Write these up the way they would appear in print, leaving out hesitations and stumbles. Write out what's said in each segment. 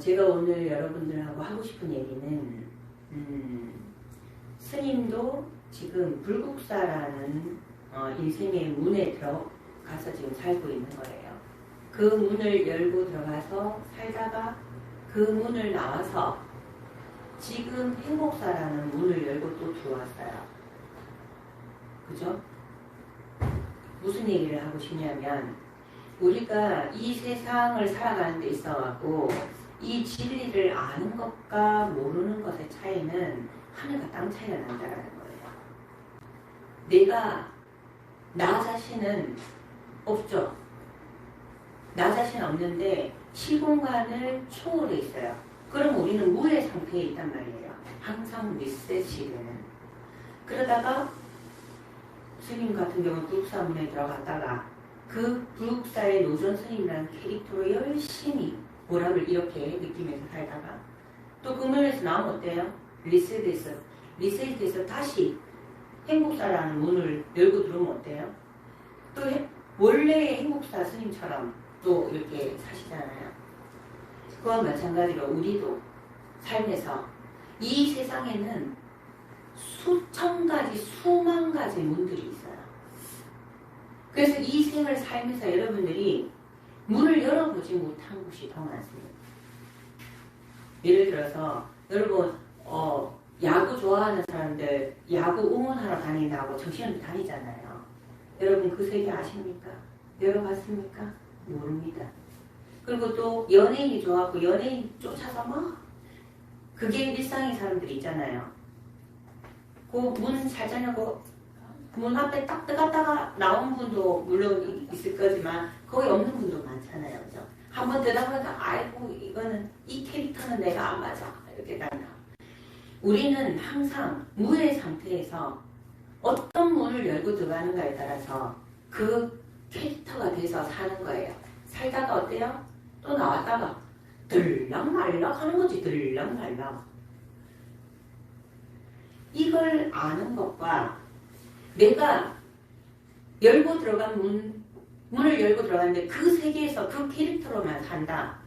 제가 오늘 여러분들하고 하고 싶은 얘기는 스님도 지금 불국사라는 인생의 문에 들어가서 지금 살고 있는 거예요. 그 문을 열고 들어가서 살다가 그 문을 나와서 지금 행복사라는 문을 열고 또 들어왔어요. 그죠? 무슨 얘기를 하고 싶냐면 우리가 이 세상을 살아가는 데 있어갖고 이 진리를 아는 것과 모르는 것의 차이는 하늘과 땅 차이가 난다는 거예요. 내가 나 자신은 없죠. 나 자신 없는데 시공간을 초월해 있어요. 그럼 우리는 무의 상태에 있단 말이에요. 항상 리셋이 되는. 그러다가 스님 같은 경우는 불국사문에 들어갔다가 그 불국사의 노전 스님이라는 캐릭터로 열심히 보람을 이렇게 느끼면서 살다가 또 그 문에서 나오면 어때요? 리셋돼서 다시 행복사라는 문을 열고 들어오면 어때요? 또 원래의 행복사 스님처럼 또 이렇게 사시잖아요. 그와 마찬가지로 우리도 삶에서 이 세상에는 수천 가지, 수만 가지 문들이 있어요. 그래서 이 생을 살면서 여러분들이 문을 열어보지 못한 곳이 더 많습니다. 예를 들어서 여러분 야구 좋아하는 사람들 야구 응원하러 다닌다고 정신없이 다니잖아요. 여러분 그 세계 아십니까? 열어봤습니까? 모릅니다. 그리고 또 연예인이 좋아하고 연예인 쫓아서 막 그게 일상인 사람들이 있잖아요. 그 문 살자냐고 문 앞에 딱 들어갔다가 나온 분도 물론 있을 거지만 거기 없는 분도 많잖아요. 그죠? 한번 들어가다가 아이고 이거는 이 캐릭터는 내가 안 맞아 이렇게 간다. 우리는 항상 무의 상태에서 어떤 문을 열고 들어가는가에 따라서 그 캐릭터가 돼서 사는 거예요. 살다가 어때요? 또 나왔다가 들락날락 하는 거지. 들락날락. 이걸 아는 것과 내가 열고 들어간 문을 열고 들어갔는데 그 세계에서 그 캐릭터로만 산다.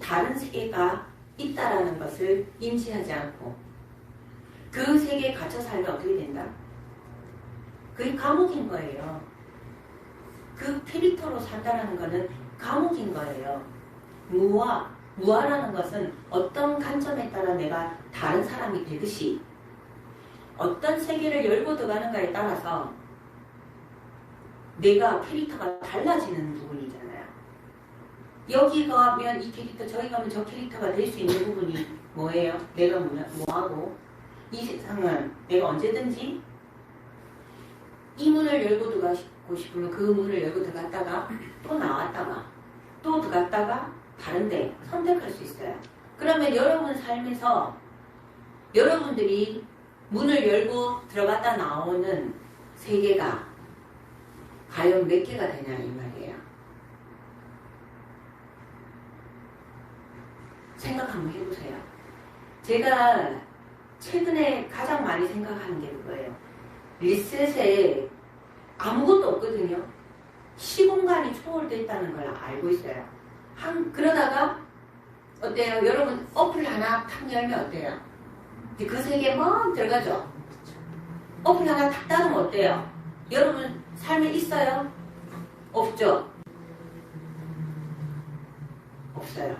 다른 세계가 있다라는 것을 인지하지 않고 그 세계에 갇혀 살면 어떻게 된다? 그게 감옥인 거예요. 그 캐릭터로 산다라는 것은 감옥인 거예요. 무아라는 것은 어떤 관점에 따라 내가 다른 사람이 되듯이 어떤 세계를 열고 들어가는가에 따라서 내가 캐릭터가 달라지는 부분이잖아요. 여기 가면 이 캐릭터, 저기 가면 저 캐릭터가 될 수 있는 부분이 뭐예요? 내가 뭐하고 이 세상은 내가 언제든지 이 문을 열고 들어가고 싶으면 그 문을 열고 들어갔다가 또 나왔다가 또 들어갔다가 다른데 선택할 수 있어요. 그러면 여러분 삶에서 여러분들이 문을 열고 들어갔다 나오는 세계가 과연 몇 개가 되냐 이 말이에요. 생각 한번 해보세요. 제가 최근에 가장 많이 생각하는 게 그거예요. 리셋에 아무것도 없거든요. 시공간이 초월됐다는 걸 알고 있어요. 그러다가 어때요? 여러분 어플 하나 탁 열면 어때요? 그 세계에 막 들어가죠. 어플 하나 탁 닫으면 어때요? 여러분 삶에 있어요? 없죠? 없어요.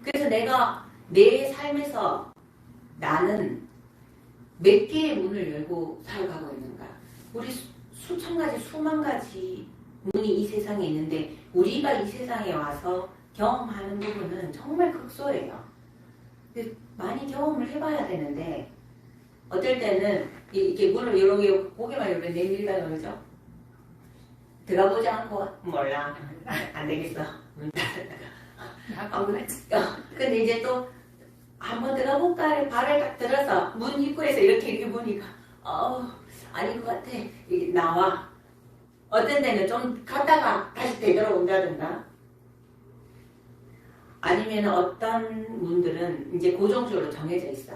그래서 내가 내 삶에서 나는 몇 개의 문을 열고 살아가고 있는가? 우리 수천 가지, 수만 가지 문이 이 세상에 있는데 우리가 이 세상에 와서 경험하는 부분은 정말 극소예요. 많이 경험을 해봐야 되는데 어떨 때는 이렇게 문을 이렇게 고개만 이렇게 내밀다 그러죠. 들어가보지 않고 몰라 안 되겠어. 문 닫았다가 근데 이제 또 한번 들어가볼까 발을 딱 들어서 문 입구에서 이렇게 보니까 아닌 것 같아. 나와. 어떤 데는 좀 갔다가 다시 되돌아온다든가 아니면 어떤 문들은 이제 고정적으로 정해져 있어.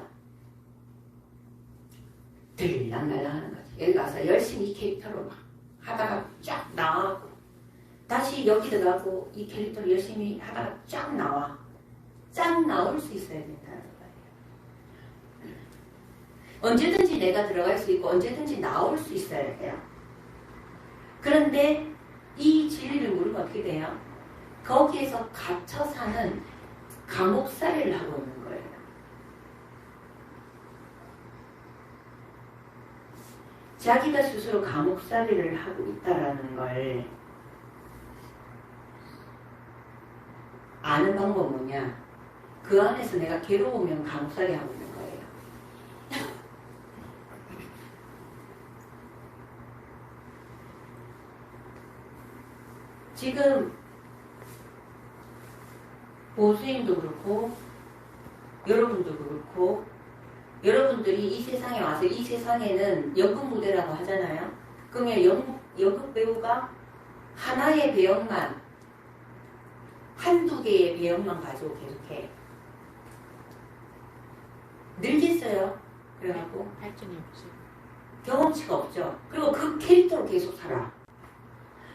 들락날락 하는 거지. 여기 가서 열심히 캐릭터로 막 하다가 쫙 나와갖고 다시 여기 들어가고 이 캐릭터를 열심히 하다가 쫙 나와. 쫙 나올 수 있어야 된다는 거예요. 언제든지 내가 들어갈 수 있고 언제든지 나올 수 있어야 돼요. 그런데 이 진리를 모르면 어떻게 돼요? 거기에서 갇혀 사는 감옥살이를 하고 있는 거예요. 자기가 스스로 감옥살이를 하고 있다라는 걸 아는 방법은 뭐냐? 그 안에서 내가 괴로우면 감옥살이 하고 있는 거예요. 지금 보수님도 그렇고 여러분도 그렇고 여러분들이 이 세상에 와서 이 세상에는 연극 무대라고 하잖아요. 그러면 연극 배우가 하나의 배역만 한두 개의 배역만 가지고 계속해. 늘겠어요. 그래갖고 발전이 없죠. 경험치가 없죠. 그리고 그 캐릭터로 계속 살아.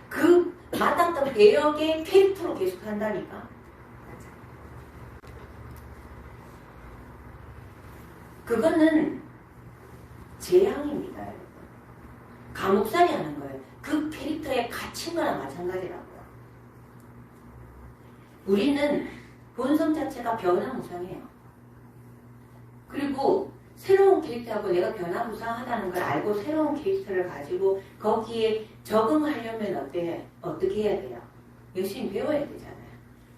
그 맡았던 배역의 캐릭터로 계속 한다니까. 그거는 재앙입니다, 여러분. 감옥살이 하는 거예요. 그 캐릭터에 갇힌 거랑 마찬가지라고요. 우리는 본성 자체가 변화무쌍해요. 그리고 새로운 캐릭터하고 내가 변화무쌍하다는 걸 알고 새로운 캐릭터를 가지고 거기에 적응하려면 어떻게 해야 돼요? 열심히 배워야 되잖아요.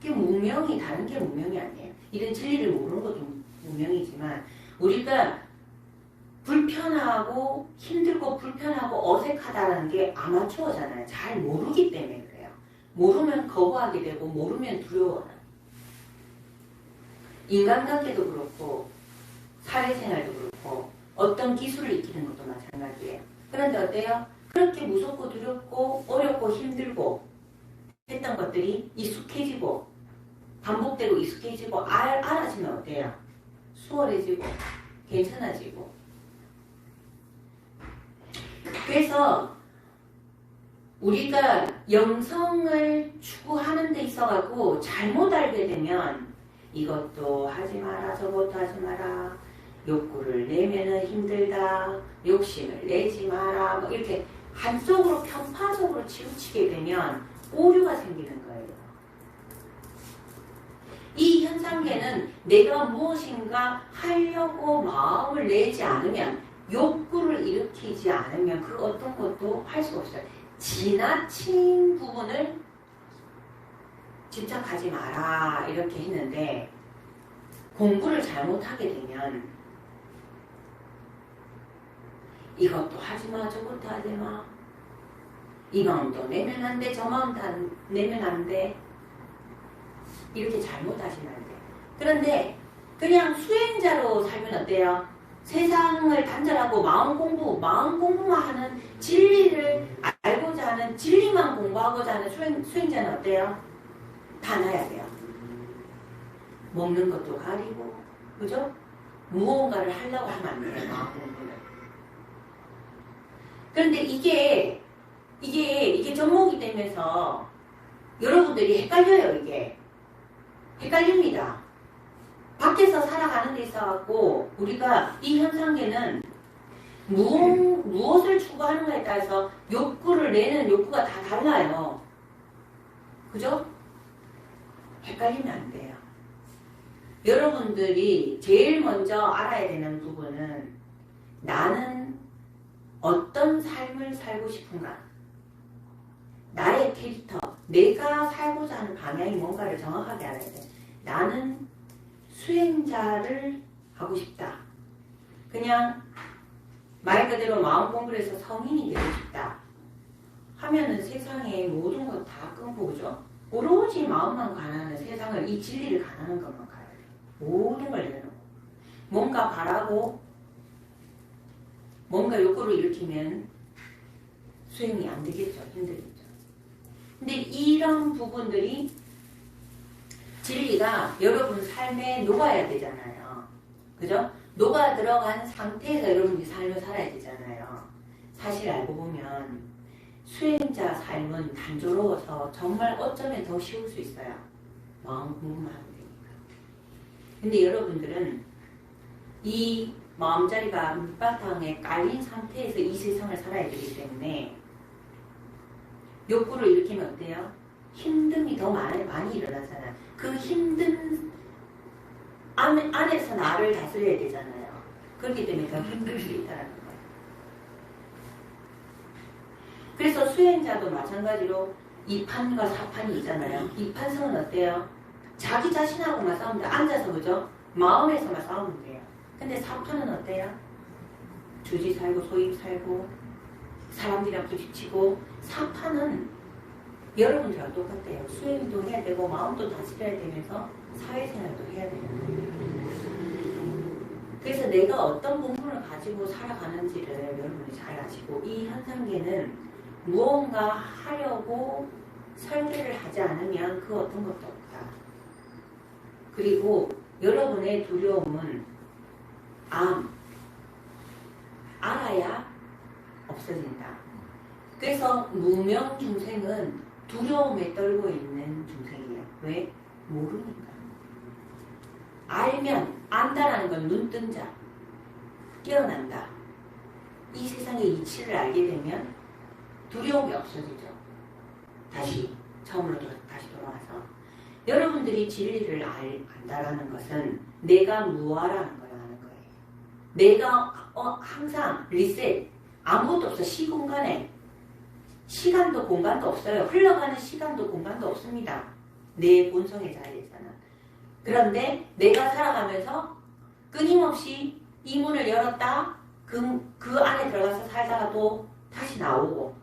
그게 문명이 다른 게 문명이 아니에요. 이런 진리를 모르는 것도 문명이지만 우리가 불편하고 힘들고 불편하고 어색하다는 게 아마추어잖아요. 잘 모르기 때문에 그래요. 모르면 거부하게 되고 모르면 두려워요. 인간관계도 그렇고 사회생활도 그렇고 어떤 기술을 익히는 것도 마찬가지예요. 그런데 어때요? 그렇게 무섭고 두렵고 어렵고 힘들고 했던 것들이 익숙해지고 반복되고 익숙해지고 알아지면 어때요? 수월해지고 괜찮아지고. 그래서 우리가 영성을 추구하는 데 있어가지고 잘못 알게 되면 이것도 하지 마라 저것도 하지 마라 욕구를 내면은 힘들다 욕심을 내지 마라 뭐 이렇게 한쪽으로 편파적으로 치우치게 되면 오류가 생기는 거예요. 이 현상계는 내가 무엇인가 하려고 마음을 내지 않으면 욕구를 일으키지 않으면 그 어떤 것도 할 수가 없어요. 지나친 부분을 집착하지 마라 이렇게 했는데 공부를 잘못하게 되면 이것도 하지마 저것도 하지마 이 마음도 내면 안 돼 저 마음도 내면 안 돼 이렇게 잘못하시면 안 돼요. 그런데 그냥 수행자로 살면 어때요? 세상을 단절하고 마음 공부만 하는 진리를 알고자 하는 진리만 공부하고자 하는 수행자는 어때요? 다 놔야 돼요. 먹는 것도 가리고 그죠? 무언가를 하려고 하면 안 돼요. 마음 공부는. 그런데 이게 접목이 되면서 여러분들이 헷갈려요. 이게 헷갈립니다. 밖에서 살아가는 데 있어갖고 우리가 이 현상계는 무엇을 추구하는가에 따라서 욕구를 내는 욕구가 다 달라요. 그죠? 헷갈리면 안 돼요. 여러분들이 제일 먼저 알아야 되는 부분은 나는 어떤 삶을 살고 싶은가? 나의 캐릭터, 내가 살고자 하는 방향이 뭔가를 정확하게 알아야 돼. 나는 수행자를 하고 싶다. 그냥 말 그대로 마음 공부를 해서 성인이 되고 싶다. 하면은 세상의 모든 것 다 끊고 그죠? 오로지 마음만 가나는 세상을 이 진리를 가나는 것만 가야 돼. 모든 걸 내려놓고 뭔가 바라고 뭔가 욕구를 일으키면 수행이 안 되겠죠. 힘들겠죠. 근데 이런 부분들이 진리가 여러분 삶에 녹아야 되잖아요. 그죠? 녹아 들어간 상태에서 여러분이 삶을 살아야 되잖아요. 사실 알고 보면 수행자 삶은 단조로워서 정말 어쩌면 더 쉬울 수 있어요. 마음 공부만 하면 되니까. 근데 여러분들은 이 마음자리가 밑바탕에 깔린 상태에서 이 세상을 살아야 되기 때문에 욕구를 일으키면 어때요? 힘듦이 더 많이 일어나잖아요. 그 힘든 안에서 나를 다스려야 되잖아요. 그렇기 때문에 더 힘들 수 있다는 거예요. 그래서 수행자도 마찬가지로 2판과 4판이 있잖아요. 2판성은 어때요? 자기 자신하고만 싸우면 돼. 앉아서 그죠? 마음에서만 싸우면 돼요. 근데 4판은 어때요? 주지 살고 소임 살고 사람들이랑 부딪히고 4판은 여러분들하고 똑같아요. 수행도 해야 되고 마음도 다스려야 되면서 사회생활도 해야 돼요. 그래서 내가 어떤 본분을 가지고 살아가는지를 여러분이 잘 아시고 이 현상계는 무언가 하려고 설계를 하지 않으면 그 어떤 것도 없다. 그리고 여러분의 두려움은 알아야 없어진다. 그래서 무명 중생은 두려움에 떨고 있는 중생이에요. 왜? 모르니까. 알면 안다라는 건 눈뜬 자. 깨어난다. 이 세상의 이치를 알게 되면 두려움이 없어지죠. 다시 처음으로 다시 돌아와서 여러분들이 진리를 안다라는 것은 내가 무아라는 걸 아는 거예요. 내가 항상 리셋 아무것도 없어. 시공간에 시간도 공간도 없어요. 흘러가는 시간도 공간도 없습니다. 내 본성의 자리에서는. 그런데 내가 살아가면서 끊임없이 이 문을 열었다. 그 안에 들어가서 살다가 또 다시 나오고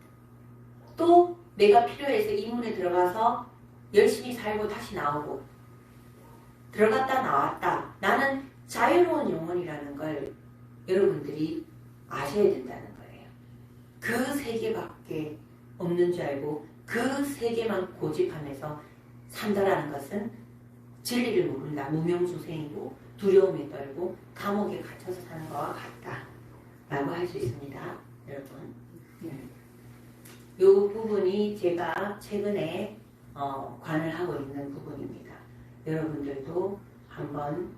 또 내가 필요해서 이 문에 들어가서 열심히 살고 다시 나오고 들어갔다 나왔다. 나는 자유로운 영혼이라는 걸 여러분들이 아셔야 된다는 거예요. 그 세계밖에 없는 줄 알고 그 세계만 고집하면서 산다라는 것은 진리를 모른다. 무명중생이고 두려움에 떨고 감옥에 갇혀서 사는 것과 같다. 라고 할 수 있습니다. 여러분. 이 부분이 제가 최근에 관을 하고 있는 부분입니다. 여러분들도 한번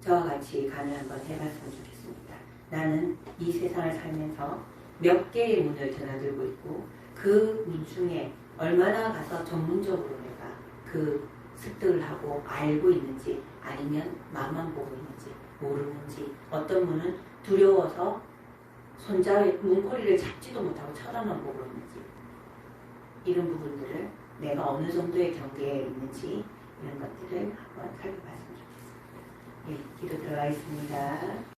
저와 같이 관을 한번 해봤으면 좋겠습니다. 나는 이 세상을 살면서 몇 개의 문을 드나들고 있고 그 문 중에 얼마나 가서 전문적으로 내가 그 습득을 하고 알고 있는지 아니면 맛만 보고 있는지 모르는지 어떤 문은 두려워서 손자의 문고리를 잡지도 못하고 쳐다만 보고 있는지 이런 부분들을 내가 어느 정도의 경계에 있는지 이런 것들을 한번 살펴봤으면 좋겠습니다. 네, 기도 들어가 있습니다.